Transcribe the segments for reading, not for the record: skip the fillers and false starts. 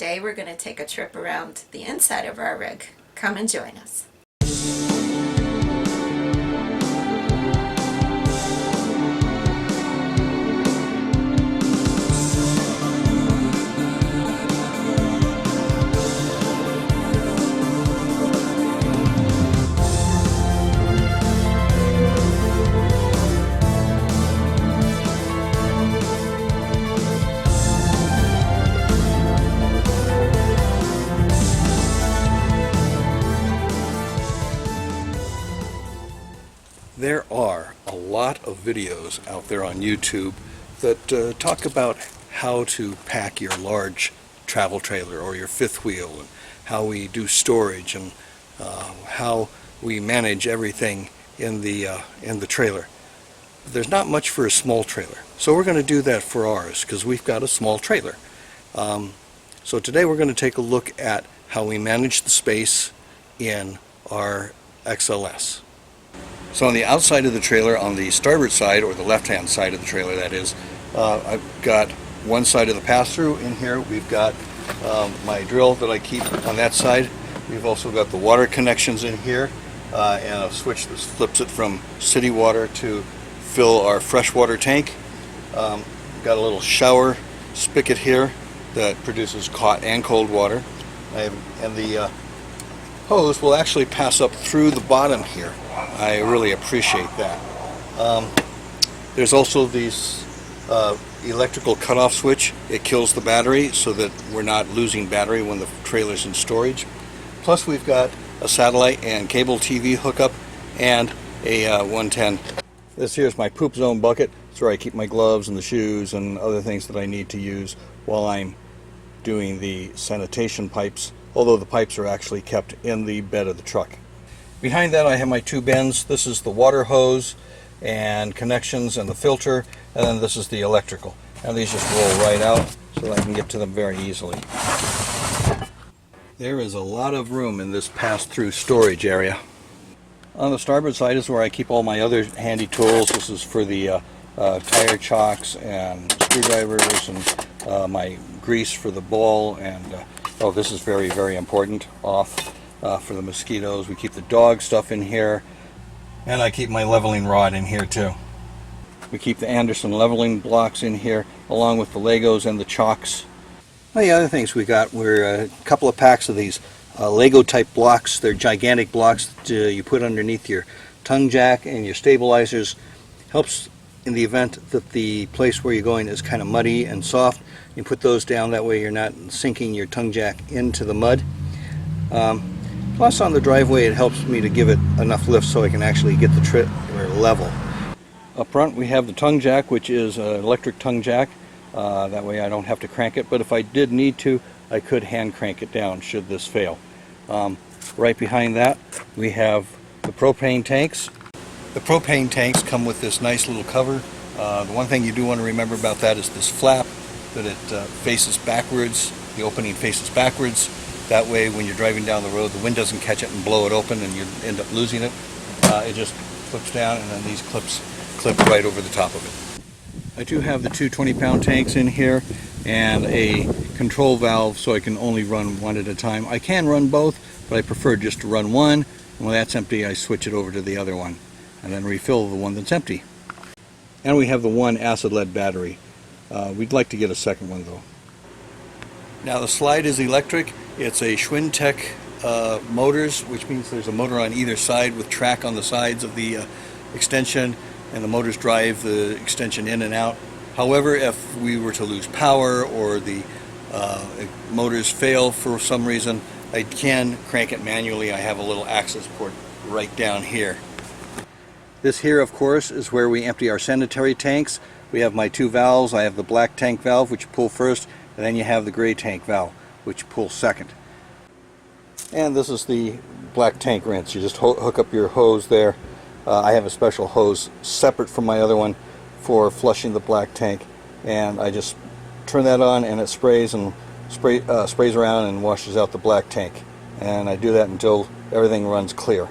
today we're going to take a trip around the inside of our rig. Come and join us. There are a lot of videos out there on YouTube that talk about how to pack your large travel trailer or your fifth wheel, and how we do storage, and how we manage everything in the trailer. But there's not much for a small trailer, so we're going to do that for ours because we've got a small trailer. So today we're going to take a look at how we manage the space in our XLS. So on the outside of the trailer, on the starboard side, or the left-hand side of the trailer that is, I've got one side of the pass-through in here. We've got my drill that I keep on that side. We've also got the water connections in here, and a switch that flips it from city water to fill our freshwater tank. Got a little shower spigot here that produces hot and cold water. And the hose will actually pass up through the bottom here. I really appreciate that. There's also these electrical cutoff switch. It kills the battery so that we're not losing battery when the trailer's in storage. Plus we've got a satellite and cable TV hookup and a 110. This here's my poop zone bucket. It's where I keep my gloves and the shoes and other things that I need to use while I'm doing the sanitation pipes, although the pipes are actually kept in the bed of the truck. Behind that I have my two bins. This is the water hose and connections and the filter, and then this is the electrical. And these just roll right out so that I can get to them very easily. There is a lot of room in this pass-through storage area. On the starboard side is where I keep all my other handy tools. This is for the tire chocks and screwdrivers, and my grease for the ball, and oh, this is very, very important, off. For the mosquitoes. We keep the dog stuff in here, and I keep my leveling rod in here too. We keep the Anderson leveling blocks in here, along with the Legos and the chocks. Well, the other things we got were a couple of packs of these Lego type blocks. They're gigantic blocks that you put underneath your tongue jack and your stabilizers. Helps in the event that the place where you're going is kind of muddy and soft. You put those down, that way you're not sinking your tongue jack into the mud. Plus on the driveway it helps me to give it enough lift so I can actually get the trailer level. Up front we have the tongue jack, which is an electric tongue jack. That way I don't have to crank it, but if I did need to, I could hand crank it down should this fail. Right behind that we have the propane tanks. The propane tanks come with this nice little cover. The one thing you do want to remember about that is this flap, that it faces backwards. The opening faces backwards. That way when you're driving down the road, the wind doesn't catch it and blow it open and you end up losing it. It just flips down, and then these clips clip right over the top of it. I do have the two 20-pound tanks in here and a control valve so I can only run one at a time. I can run both, but I prefer just to run one, and when that's empty I switch it over to the other one and then refill the one that's empty. And we have the one acid lead battery. We'd like to get a second one though. Now the slide is electric. It's a Schwinn-Tech motors, which means there's a motor on either side with track on the sides of the extension, and the motors drive the extension in and out. However, if we were to lose power or the motors fail for some reason, I can crank it manually. I have a little access port right down here. This here, of course, is where we empty our sanitary tanks. We have my two valves. I have the black tank valve, which you pull first, and then you have the gray tank valve, which you pull second. And this is the black tank rinse. You just hook up your hose there. I have a special hose separate from my other one for flushing the black tank, and I just turn that on and it sprays and sprays around and washes out the black tank. And I do that until everything runs clear.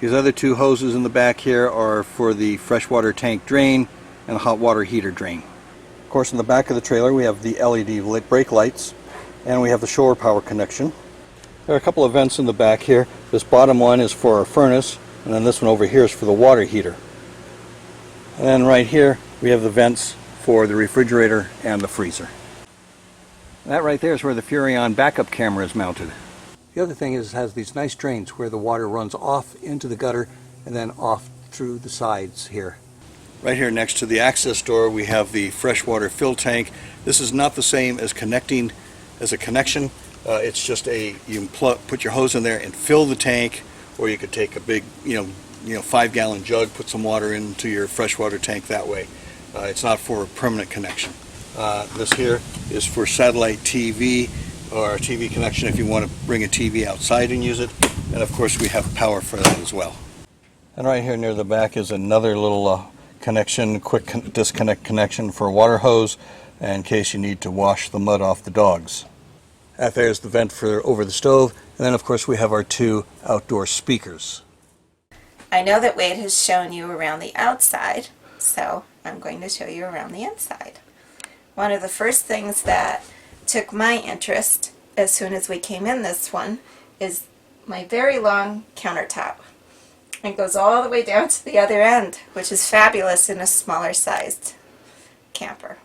These other two hoses in the back here are for the freshwater tank drain and the hot water heater drain. Of course, in the back of the trailer we have the LED brake lights. and we have the shore power connection. There are a couple of vents in the back here. This bottom one is for our furnace, and then this one over here is for the water heater. And then right here we have the vents for the refrigerator and the freezer. That right there is where the Furrion backup camera is mounted. The other thing is it has these nice drains where the water runs off into the gutter and then off through the sides here. Right here next to the access door we have the freshwater fill tank. This is not the same as connecting as a connection. It's just you can put your hose in there and fill the tank, or you could take a big 5-gallon jug, put some water into your freshwater tank that way. It's not for a permanent connection. This here is for satellite TV, or a TV connection if you want to bring a TV outside and use it. And of course we have power for that as well. And right here near the back is another little connection, quick disconnect connection for a water hose in case you need to wash the mud off the dogs. That there's the vent for over the stove, and then of course we have our 2 outdoor speakers. I know that Wade has shown you around the outside, so I'm going to show you around the inside. One of the first things that took my interest as soon as we came in this one is my very long countertop. It goes all the way down to the other end, which is fabulous in a smaller sized camper.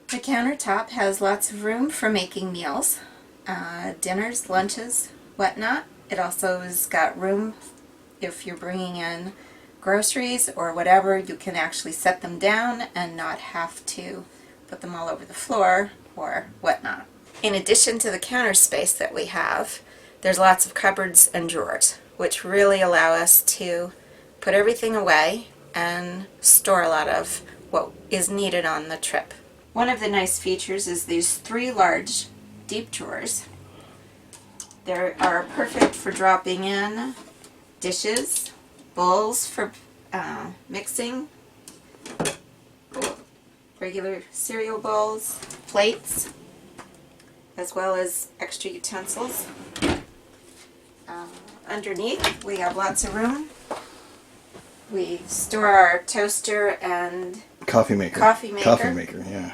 The countertop has lots of room for making meals, dinners, lunches, whatnot. It also has got room if you're bringing in groceries or whatever. You can actually set them down and not have to put them all over the floor or whatnot. In addition to the counter space that we have, there's lots of cupboards and drawers, which really allow us to put everything away and store a lot of what is needed on the trip. One of the nice features is these 3 large deep drawers. They are perfect for dropping in dishes, bowls for mixing, regular cereal bowls, plates, as well as extra utensils. Underneath we have lots of room. We store our toaster and Coffee maker, yeah.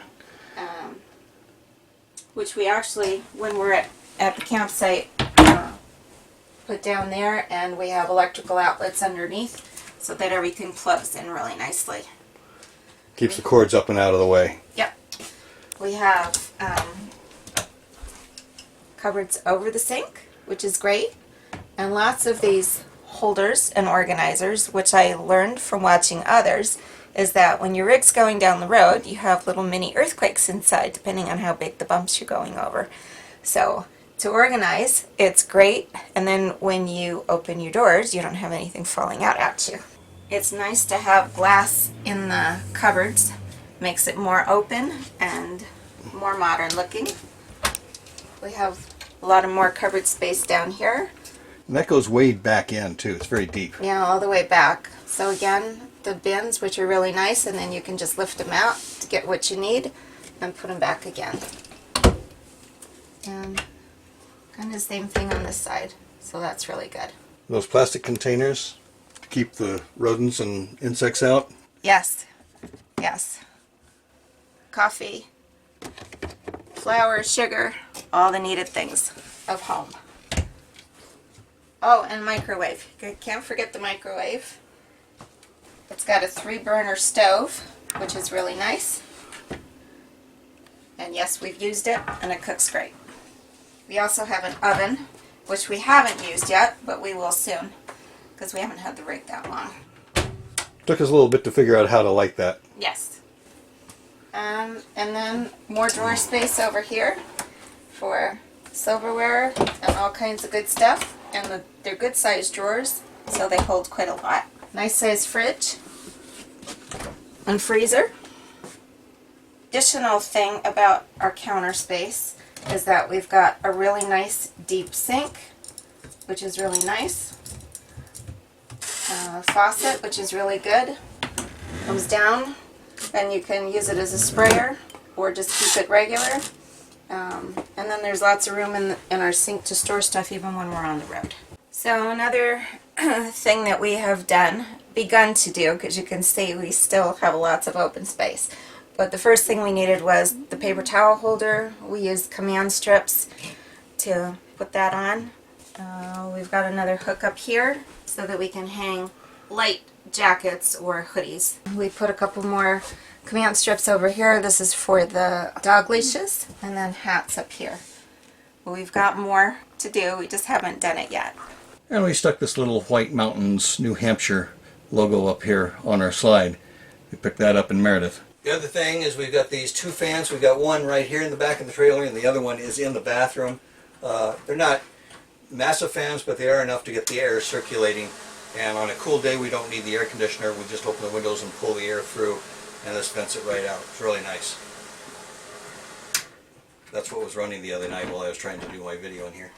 Which we actually, when we're at the campsite, put down there, and we have electrical outlets underneath so that everything plugs in really nicely. Keeps the cords up and out of the way. Yep. We have cupboards over the sink, which is great, and lots of these holders and organizers, which I learned from watching others, is that when your rig's going down the road, you have little mini earthquakes inside, depending on how big the bumps you're going over. So to organize, it's great, and then when you open your doors, you don't have anything falling out at you. It's nice to have glass in the cupboards. Makes it more open and more modern looking. We have a lot of more cupboard space down here. And that goes way back in too. It's very deep. Yeah, all the way back. So again, the bins, which are really nice, and then you can just lift them out to get what you need and put them back again. And kind of the same thing on this side. So that's really good. Those plastic containers to keep the rodents and insects out. Yes. Yes. Coffee, flour, sugar, all the needed things of home. Oh, and microwave. Can't forget the microwave. It's got a 3-burner stove, which is really nice. And yes, we've used it, and it cooks great. We also have an oven, which we haven't used yet, but we will soon, because we haven't had the rig that long. Took us a little bit to figure out how to light that. Yes. And then more drawer space over here for silverware and all kinds of good stuff. And they're good sized drawers, so they hold quite a lot. Nice sized fridge and freezer. Additional thing about our counter space is that we've got a really nice deep sink, which is really nice. Faucet, which is really good. Comes down, and you can use it as a sprayer or just keep it regular. And then there's lots of room in our sink to store stuff even when we're on the road. So another thing that we have begun to do, because you can see we still have lots of open space, But the first thing we needed was the paper towel holder. We used command strips to put that on. We've got another hook up here so that we can hang light jackets or hoodies. We put a couple more command strips over here. This is for the dog leashes, and then hats up here. Well, we've got more to do. We just haven't done it yet. And we stuck this little White Mountains, New Hampshire logo up here on our slide. We picked that up in Meredith. The other thing is we've got these two fans. We've got one right here in the back of the trailer, and the other one is in the bathroom. They're not massive fans, but they are enough to get the air circulating. And on a cool day, we don't need the air conditioner. We just open the windows and pull the air through, and this vents it right out. It's really nice. That's what was running the other night while I was trying to do my video in here.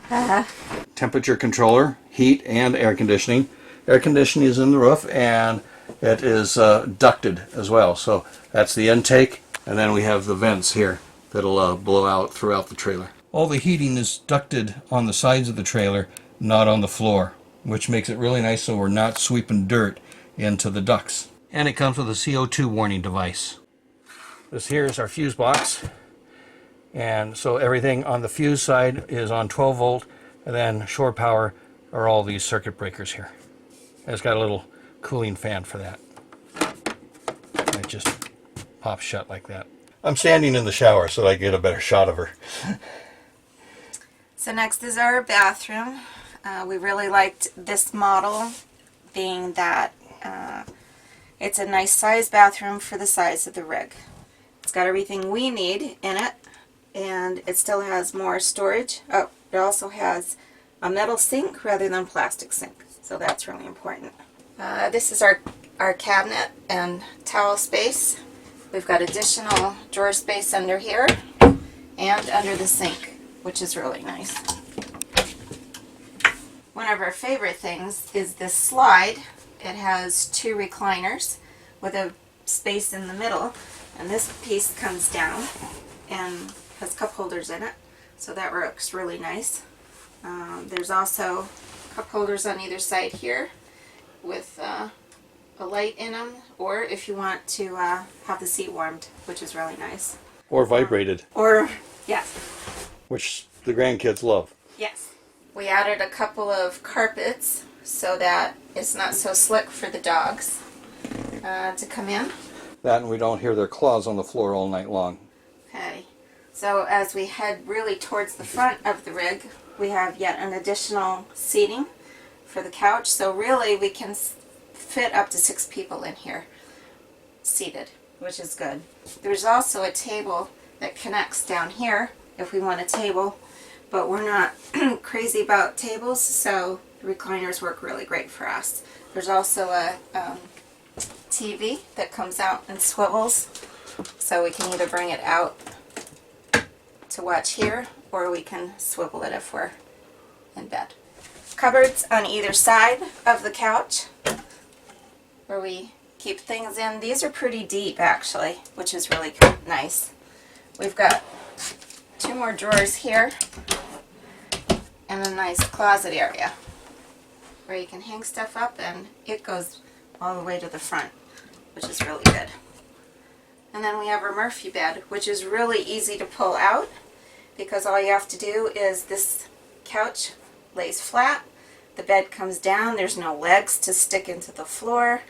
Temperature controller, heat and air conditioning. Air conditioning is in the roof, and it is ducted as well. So that's the intake, and then we have the vents here that'll blow out throughout the trailer. All the heating is ducted on the sides of the trailer, not on the floor, which makes it really nice so we're not sweeping dirt into the ducts. And it comes with a CO2 warning device. This here is our fuse box. And so everything on the fuse side is on 12 volt, and then shore power are all these circuit breakers here. And it's got a little cooling fan for that. And it just pops shut like that. I'm standing in the shower so that I get a better shot of her. So next is our bathroom. We really liked this model, being that it's a nice size bathroom for the size of the rig. It's got everything we need in it, and it still has more storage. Oh, it also has a metal sink rather than plastic sink, so that's really important. This is our cabinet and towel space. We've got additional drawer space under here and under the sink, which is really nice. One of our favorite things is this slide. It has two recliners with a space in the middle, and this piece comes down and has cup holders in it, so that works really nice. There's also cup holders on either side here with a light in them, or if you want to have the seat warmed, which is really nice. Or vibrated. Or, yes. Which the grandkids love. Yes. We added a couple of carpets so that it's not so slick for the dogs to come in. That, and we don't hear their claws on the floor all night long. Okay. So as we head really towards the front of the rig, we have yet an additional seating for the couch. So really we can fit up to 6 people in here seated, which is good. There's also a table that connects down here if we want a table, but we're not crazy about tables, so the recliners work really great for us. There's also a TV that comes out and swivels, so we can either bring it out to watch here, or we can swivel it if we're in bed. Cupboards on either side of the couch where we keep things in. These are pretty deep actually, which is really nice. We've got 2 more drawers here and a nice closet area where you can hang stuff up, and it goes all the way to the front, which is really good. And then we have our Murphy bed, which is really easy to pull out because all you have to do is this couch lays flat, the bed comes down, there's no legs to stick into the floor.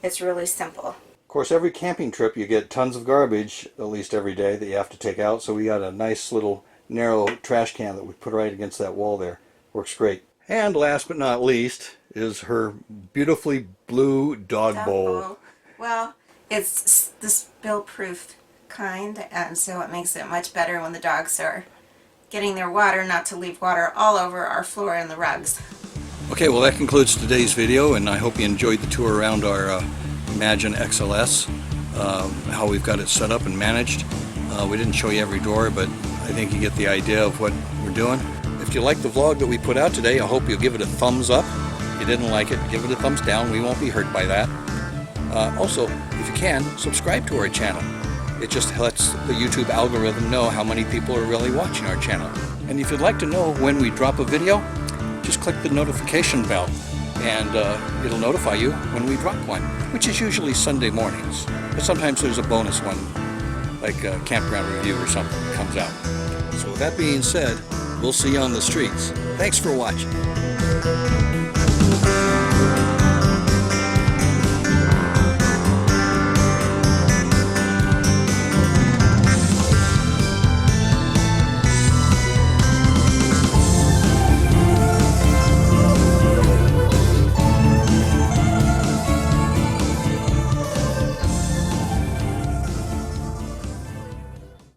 It's really simple. Of course, every camping trip you get tons of garbage, at least every day, that you have to take out. So we got a nice little narrow trash can that we put right against that wall there. Works great. And last but not least is her beautifully blue dog bowl. Well, it's the spill-proof kind, and so it makes it much better when the dogs are getting their water, not to leave water all over our floor and the rugs. Okay, well that concludes today's video, and I hope you enjoyed the tour around our Imagine XLS, how we've got it set up and managed. We didn't show you every drawer, but I think you get the idea of what we're doing. If you like the vlog that we put out today, I hope you'll give it a thumbs up. If you didn't like it, give it a thumbs down. We won't be hurt by that. Also, if you can, subscribe to our channel. It just lets the YouTube algorithm know how many people are really watching our channel. And if you'd like to know when we drop a video, just click the notification bell, and it'll notify you when we drop one, which is usually Sunday mornings. But sometimes there's a bonus one like a campground review or something that comes out. So with that being said, we'll see you on the streets. Thanks for watching.